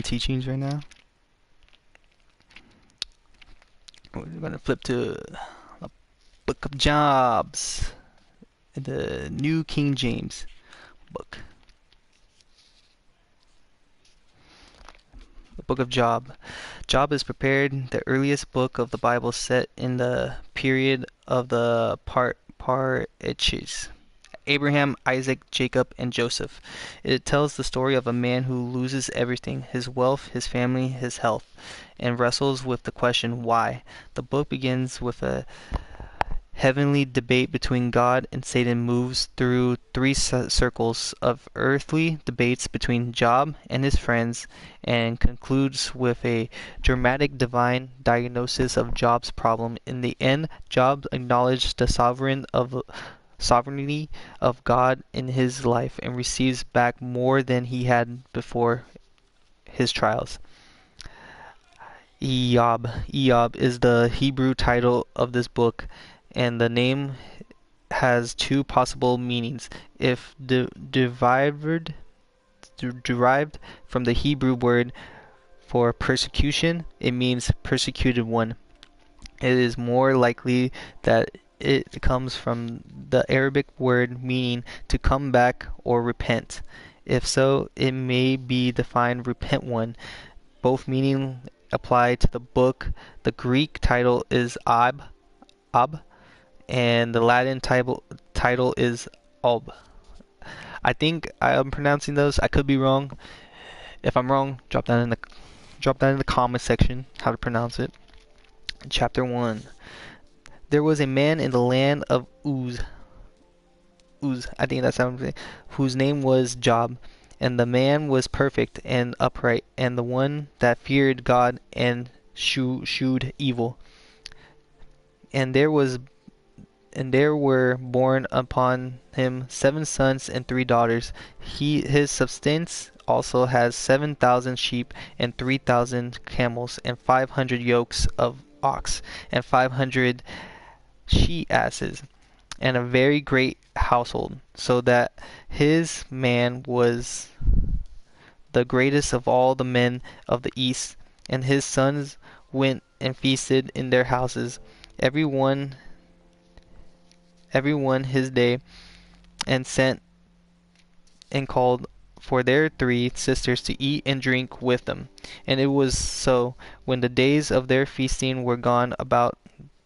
teachings right now. We're going to flip to the Book of Jobs, the New King James book. The Book of Job. Job is prepared the earliest book of the Bible set in the period of the patriarchs. Abraham, Isaac, Jacob, and Joseph. It tells the story of a man who loses everything, his wealth, his family, his health, and wrestles with the question, why? The book begins with a heavenly debate between God and Satan, moves through three circles of earthly debates between Job and his friends, and concludes with a dramatic divine diagnosis of Job's problem. In the end, Job acknowledged the sovereignty of God in his life and receives back more than he had before his trials. Eob is the Hebrew title of this book, and the name has two possible meanings. If derived from the Hebrew word for persecution, it means persecuted one. It is more likely that it comes from the Arabic word meaning to come back or repent. If so, it may be defined repent one. Both meaning apply to the book. The Greek title is Ab, and the Latin title is Ob. I think I am pronouncing those. I could be wrong. If I'm wrong, drop that in the comment section how to pronounce it. Chapter 1. There was a man in the land of Uz, I think that's how I'm saying, whose name was Job. And the man was perfect and upright, and the one that feared God and shewed evil. And there were born upon him 7 sons and 3 daughters. His substance also has 7,000 sheep and 3,000 camels and 500 yokes of ox and 500 she-asses, and a very great household, so that his man was the greatest of all the men of the east. And his sons went and feasted in their houses, every one his day, and sent and called for their 3 sisters to eat and drink with them. And it was so, when the days of their feasting were gone about,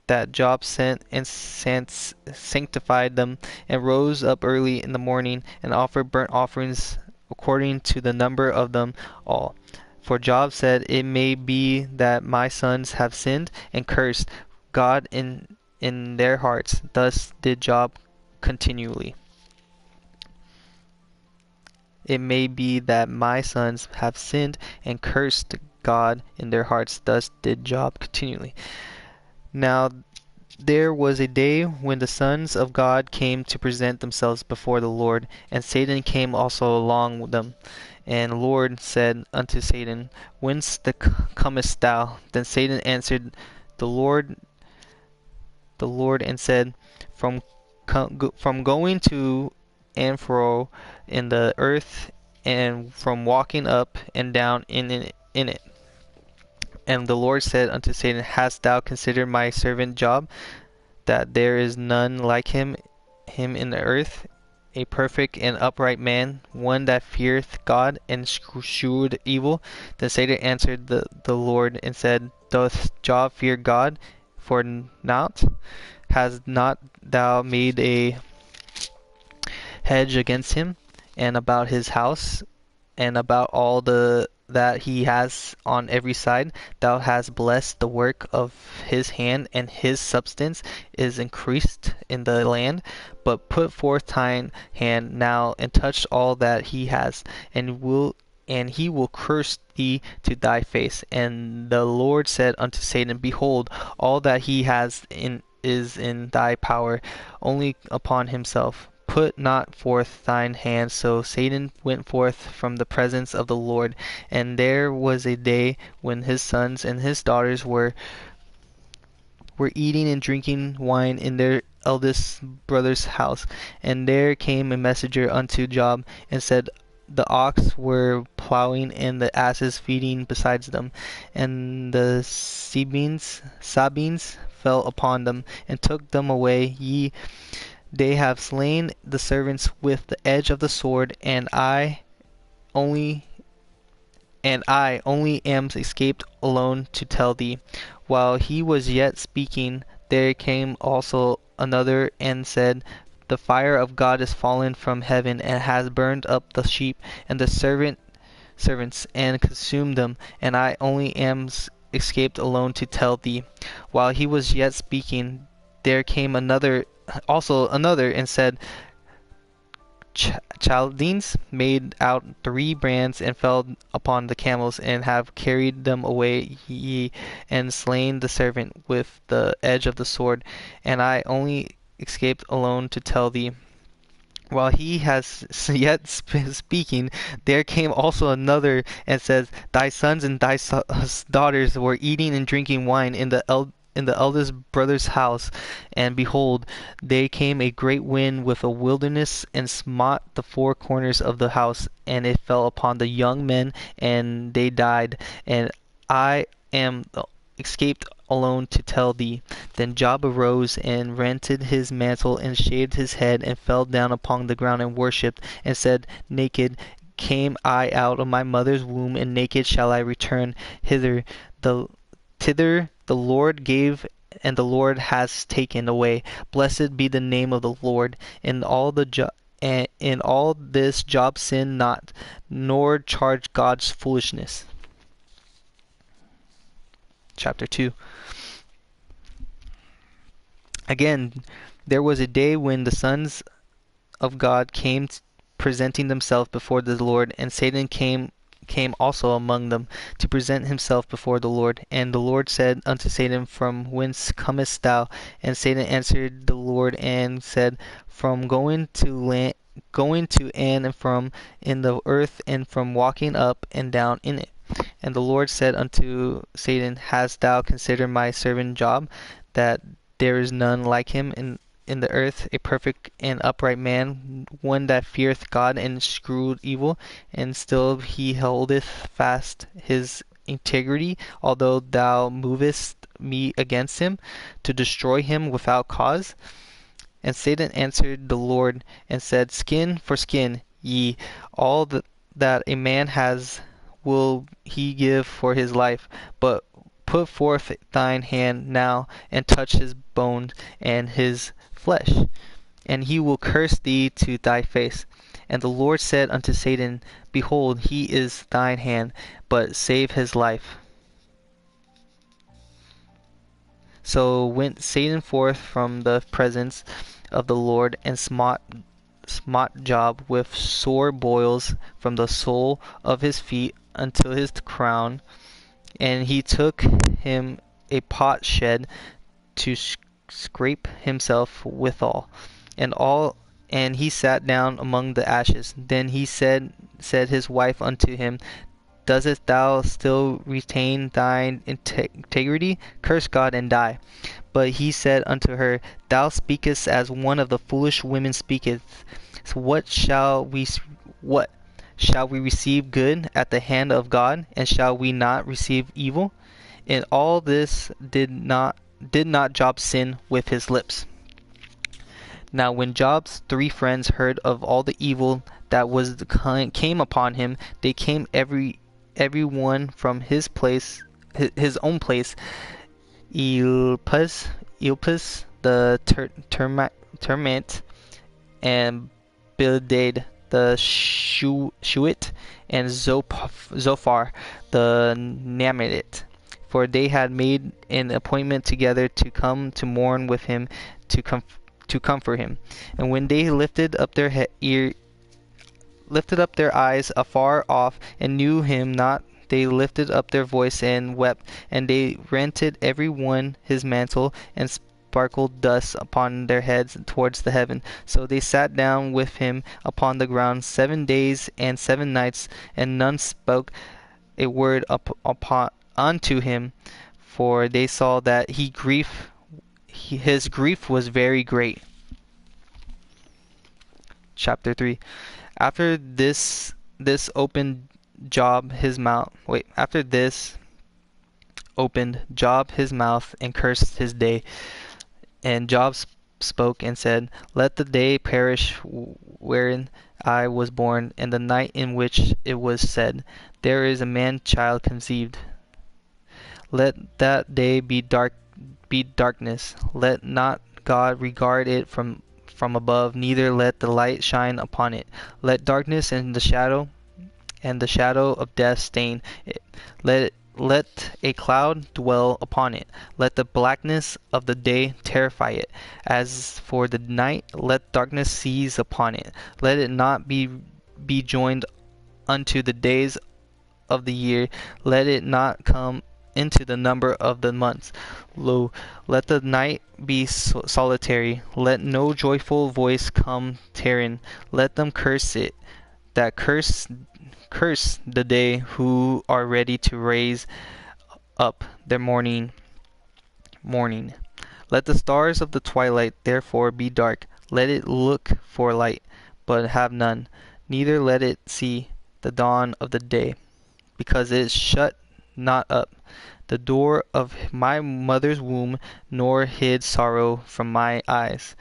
that Job sent and sanctified them, and rose up early in the morning, and offered burnt offerings according to the number of them all. For Job said, it may be that my sons have sinned and cursed God in their hearts. Thus did Job continually. It may be that my sons have sinned and cursed God in their hearts. Thus did Job continually. Now there was a day when the sons of God came to present themselves before the Lord, and Satan came also along with them. And the Lord said unto Satan, whence comest thou? Then Satan answered the Lord and said, from going to and fro in the earth, and from walking up and down in it. And the Lord said unto Satan, hast thou considered my servant Job, that there is none like him in the earth, a perfect and upright man, one that feareth God and shewed evil? Then Satan answered the Lord and said, doth Job fear God for naught? Hast not thou made a hedge against him, and about his house, and about all that he has on every side? Thou hast blessed the work of his hand, and his substance is increased in the land. But put forth thine hand now, and touch all that he has, and he will curse thee to thy face. And the Lord said unto Satan, behold, all that he has is in thy power, only upon himself put not forth thine hand. So Satan went forth from the presence of the Lord. And there was a day when his sons and his daughters were eating and drinking wine in their eldest brother's house. And there came a messenger unto Job, and said, the ox were plowing and the asses feeding beside them, and the Sabines fell upon them and took them away. They have slain the servants with the edge of the sword, only and I only am escaped alone to tell thee. While he was yet speaking, there came also another and said, the fire of God is fallen from heaven and has burned up the sheep and the servants and consumed them, and I only am escaped alone to tell thee. While he was yet speaking, there came another and said, Chaldeans made out 3 brands and fell upon the camels and have carried them away, and slain the servant with the edge of the sword, and I only escaped alone to tell thee. While he has yet speaking, there came also another and says, thy sons and thy daughters were eating and drinking wine in the eldest brother's house, and behold, there came a great wind with a wilderness, and smote the 4 corners of the house, and it fell upon the young men, and they died, and I am escaped alone to tell thee. Then Job arose and rented his mantle and shaved his head and fell down upon the ground and worshipped and said, naked came I out of my mother's womb, and naked shall I return hither. Thither the Lord gave, and the Lord has taken away. Blessed be the name of the Lord. In all this Job sinned not, nor charged God's foolishness. Chapter 2. Again, there was a day when the sons of God came presenting themselves before the Lord, and Satan came also among them to present himself before the Lord. And the Lord said unto Satan, from whence comest thou? And Satan answered the Lord and said, from going to and from in the earth, and from walking up and down in it. And the Lord said unto Satan, hast thou considered my servant Job, that there is none like him in the earth, a perfect and upright man, one that feareth God and escheweth evil, and still he holdeth fast his integrity, although thou movest me against him, to destroy him without cause? And Satan answered the Lord and said, skin for skin, all that a man has will he give for his life. But put forth thine hand now, and touch his bones and his flesh, and he will curse thee to thy face. And the Lord said unto Satan, behold, he is thine hand, but save his life. So went Satan forth from the presence of the Lord, and smote Job with sore boils from the sole of his feet until his crown. And he took him a potsherd to scrape himself withal, and he sat down among the ashes. Then he said his wife unto him, dost thou still retain thine integrity? Curse God and die. But he said unto her, thou speakest as one of the foolish women speaketh. So what shall we receive good at the hand of God, and shall we not receive evil? In all this did not Job sin with his lips. Now when Job's 3 friends heard of all the evil that came upon him, they came every one from his own place. Elpis the Termite, and Bildad the Shuhite, and Zophar the Naamathite. For they had made an appointment together to come to mourn with him, to comfort him. And when they lifted up their eyes afar off, and knew him not, they lifted up their voice and wept, and they rented every one his mantle, and sparkled dust upon their heads towards the heaven. So they sat down with him upon the ground 7 days and 7 nights, and none spoke a word unto him, for they saw that his grief was very great. Chapter 3. After this this opened Job his mouth. Wait, after this opened Job his mouth and cursed his day. And Job spoke and said, "Let the day perish wherein I was born, and the night in which it was said, There is a man child conceived. Let that day be darkness. Let not God regard it from above, neither let the light shine upon it. Let darkness and the shadow of death stain it. Let a cloud dwell upon it. Let the blackness of the day terrify it. As for the night, let darkness seize upon it. Let it not be joined unto the days of the year. Let it not come into the number of the months. Lo, let the night be solitary. Let no joyful voice come tearing. Let them curse it that curse the day, who are ready to raise up their morning. Let the stars of the twilight therefore be dark. Let it look for light, but have none. Neither let it see the dawn of the day, because it shut not up the door of my mother's womb, nor hid sorrow from my eyes.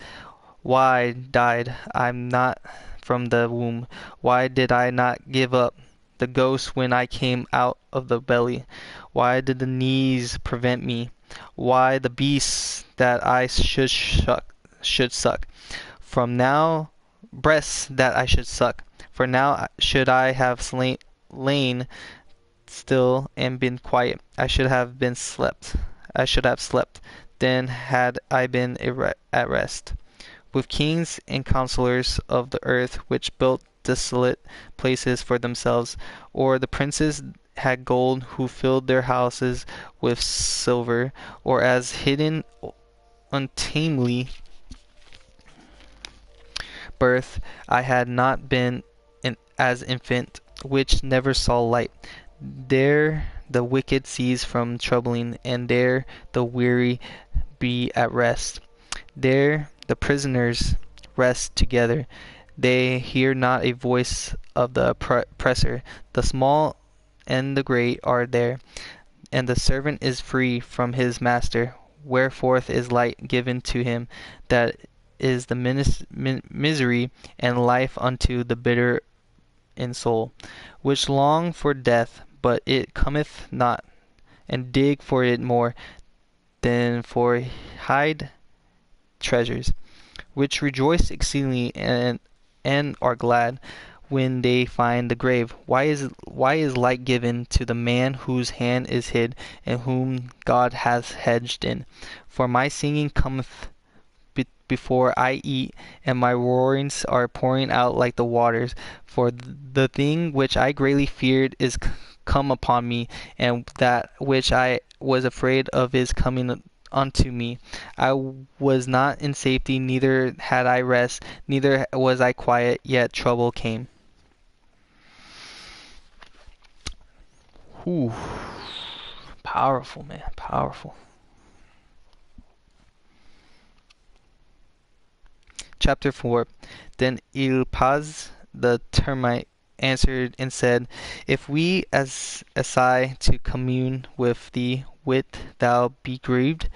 Why died I not from the womb? Why did I not give up the ghost when I came out of the belly? Why did the knees prevent me? Why the beasts that I should suck? From now breasts that I should suck. For now should I have lain still and been quiet. I should have been slept. I should have slept. Then had I been at rest with kings and counselors of the earth, which built desolate places for themselves, or the princes had gold, who filled their houses with silver, or as hidden untamely birth, I had not been as infant, which never saw light. There the wicked cease from troubling, and there the weary be at rest. There the prisoners rest together. They hear not a voice of the oppressor. The small and the great are there, and the servant is free from his master. Wherefore is light given to him that is the misery and life unto the bitter in soul, which long for death, but it cometh not, and dig for it more than for hide treasures, which rejoice exceedingly and are glad when they find the grave. Why is light given to the man whose hand is hid, and whom God hath hedged in? For my singing cometh before I eat, and my roarings are pouring out like the waters. For the thing which I greatly feared is come upon me, and that which I was afraid of is coming unto me. I was not in safety, neither had I rest, neither was I quiet, yet trouble came. Whew. Powerful, man. Powerful. Chapter 4. Then Eliphaz the Temanite answered and said, If we essay to commune with thee, wilt thou be grieved?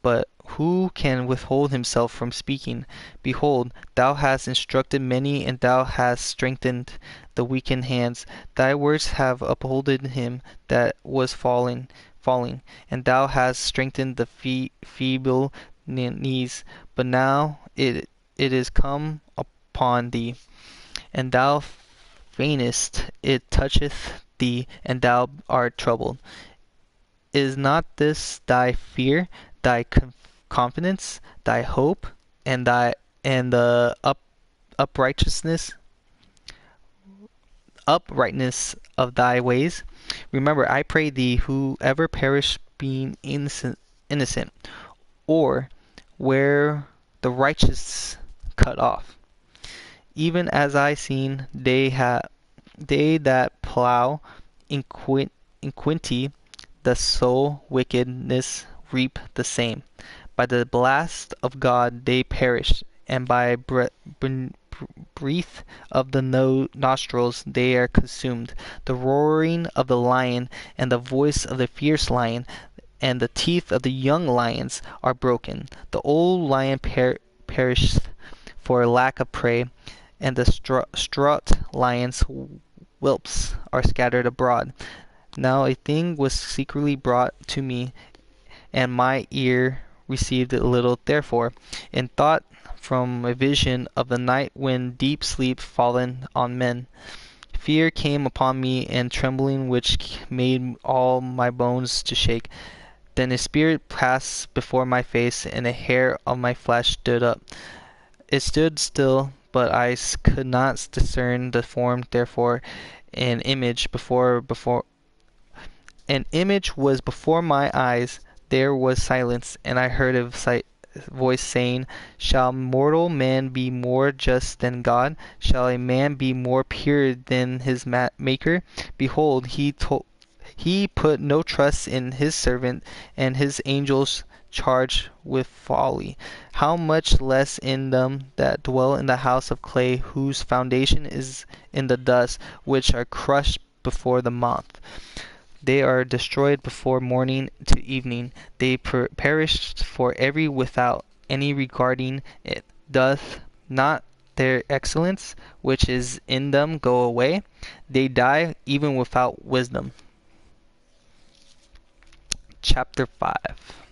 But who can withhold himself from speaking? Behold, thou hast instructed many, and thou hast strengthened the weakened hands. Thy words have upholded him that was falling, and thou hast strengthened the feeble knees. But now it is come upon thee, and thou faintest, it toucheth thee, and thou art troubled. Is not this thy fear, thy confidence, thy hope, and the uprightness of thy ways? Remember, I pray thee, whoever perish being innocent, or where the righteous cut off. Even as I seen they that plow iniquity, the soul wickedness reap the same. By the blast of God they perish, and by breath of the nostrils they are consumed. The roaring of the lion and the voice of the fierce lion and the teeth of the young lions are broken. The old lion perisheth for lack of prey, and the strut lion's whelps are scattered abroad. Now a thing was secretly brought to me, and my ear received it little therefore, in thought from a vision of the night when deep sleep fallen on men. Fear came upon me, and trembling which made all my bones to shake. Then a spirit passed before my face, and a hair of my flesh stood up. It stood still, but I could not discern the form. Therefore, an image was before my eyes. There was silence, and I heard a voice saying, "Shall mortal man be more just than God? Shall a man be more pure than his Maker? Behold, he put no trust in his servant, and his angels charged with folly. How much less in them that dwell in the house of clay, whose foundation is in the dust, which are crushed before the moth. They are destroyed before morning to evening. They perish for every without any regarding it. Doth not their excellence which is in them go away? They die even without wisdom." Chapter 5.